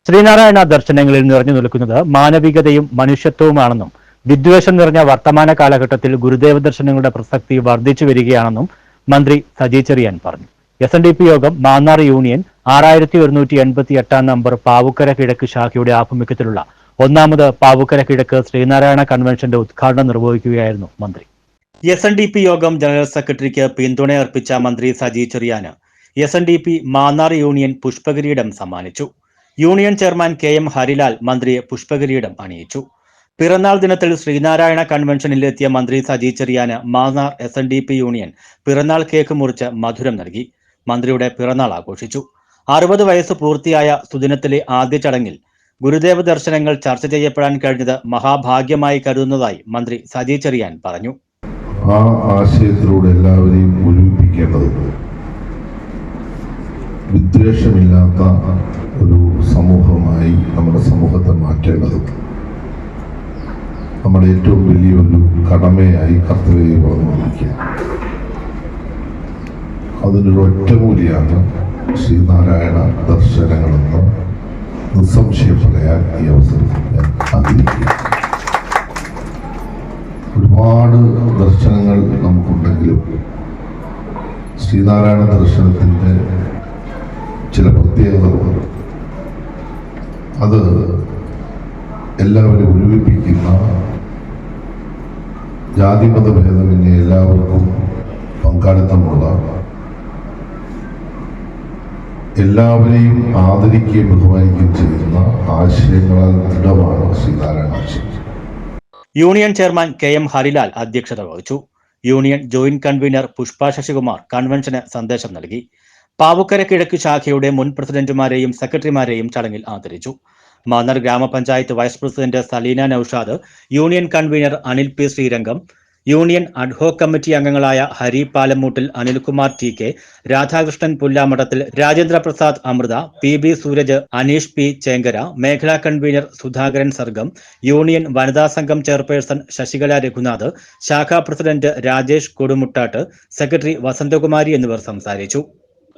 ശ്രീനാരായണ ദർശനങ്ങളിൽ നിറഞ്ഞു നിൽക്കുന്നത് മാനവികതയും മനുഷ്യത്വവുമാണെന്നും വിദ്വേഷം നിറഞ്ഞ വർത്തമാന കാലഘട്ടത്തിൽ ഗുരുദേവ ദർശനങ്ങളുടെ പ്രസക്തി വർദ്ധിച്ചു വരികയാണെന്നും മന്ത്രി സജി ചെറിയാൻ പറഞ്ഞു. SNDP യോഗം മാന്നാർ യൂണിയൻ 6188 നമ്പർ പാവുക്കര കിഴക്ക് ശാഖയുടെ ആഭിമുഖ്യത്തിലുള്ള ഒന്നാമത് പാവുക്കര കിഴക്ക് ശ്രീനാരായണ കൺവെൻഷന്റെ ഉദ്ഘാടനം നിർവഹിക്കുകയായിരുന്നു മന്ത്രി. SNDP യോഗം ജനറൽ സെക്രട്ടറിക്ക് പിന്തുണയർപ്പിച്ച മന്ത്രി സജി ചെറിയാന് SNDP മാന്നാർ യൂണിയൻ പുഷ്പകിരീടം സമ്മാനിച്ചു. യൂണിയൻ ചെയർമാൻ KM ഹരിലാൽ മന്ത്രിയെ പുഷ്പകിരീടം അണിയിച്ചു. പിറന്നാൾ ദിനത്തിൽ ശ്രീനാരായണ കൺവെൻഷനിലെത്തിയ മന്ത്രി സജി ചെറിയാന് മാന്നാർ SNDP യൂണിയൻ പിറന്നാൾ കേക്ക് മുറിച്ച് മധുരം നൽകി. മന്ത്രിയുടെ പിറന്നാൾ ആഘോഷിച്ചു. 60 വയസ്സ് പൂർത്തിയായ സുദിനത്തിലെ ആദ്യ ചടങ്ങിൽ ഗുരുദേവ ദർശനങ്ങൾ ചർച്ച ചെയ്യപ്പെടാൻ കഴിഞ്ഞത് മഹാഭാഗ്യമായി കരുതുന്നതായി മന്ത്രി സജി ചെറിയാൻ പറഞ്ഞു. ആ ആശയത്തിലൂടെ എല്ലാവരെയും ഒരുമിപ്പിക്കേണ്ടത്, വിദ്വേഷമില്ലാത്ത ഒരു സമൂഹമായി നമ്മുടെ സമൂഹത്തെ മാറ്റേണ്ടത് നമ്മുടെ ഏറ്റവും വലിയൊരു കടമയായി കർത്തവ്യമായി വളർന്നുകൊണ്ടിരിക്കുക. അതിനൊരു ഒറ്റമൂലിയാണ് ശ്രീനാരായണ ദർശനങ്ങളെന്ന് നിസ്സംശയം പറയാൻ ഈ അവസരത്തിൽ ഞാൻ ആഗ്രഹിക്കുന്നു. ഒരുപാട് ദർശനങ്ങൾ നമുക്കുണ്ടെങ്കിലും ശ്രീനാരായണ ദർശനത്തിൻ്റെ ചില പ്രത്യേകതകളുണ്ട്. അത് എല്ലാവരും ഒരുമിപ്പിക്കുന്ന, ജാതിമത ഭേദമന്യേ എല്ലാവർക്കും പങ്കാളിത്തമുള്ള, എല്ലാവരെയും ആദരിക്കുകയും ബഹുമാനിക്കുകയും ചെയ്യുന്ന ആശയങ്ങളാൽ ദൃഢമാണ് ശ്രീനാരായണ ആശയം. യൂണിയൻ ചെയർമാൻ KM ഹരിലാൽ അധ്യക്ഷത വഹിച്ചു. Union joint convener Pushpa Sasikumar കൺവെൻഷന് സന്ദേശം നൽകി. പാവുക്കര കിഴക്ക് ശാഖയുടെ മുൻ പ്രസിഡന്റുമാരെയും സെക്രട്ടറിമാരെയും ചടങ്ങിൽ ആദരിച്ചു. മാന്നാർ ഗ്രാമപഞ്ചായത്ത് vice president Saleena Naushad, union convener Anil P Sreerangam, union ad hoc committee അംഗങ്ങളായ Hari പാലമൂട്ടിൽ, Anilkumar TK, Radhakrishnan പുല്ലാമഠത്തിൽ, Rajendra Prasad Amrita, PB Sooraj, Aneesh P ചേങ്കര, മേഖലാ കൺവീനർ സുധാകരൻ സർഗം, യൂണിയൻ വനിതാ സംഘം ചെയർപേഴ്സൺ ശശികല രഘുനാഥ്, ശാഖാ പ്രസിഡന്റ് രാജേഷ് കൊടുമുട്ടാട്ട്, സെക്രട്ടറി വസന്തകുമാരി എന്നിവർ സംസാരിച്ചു.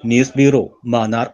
News bureau, Mannar.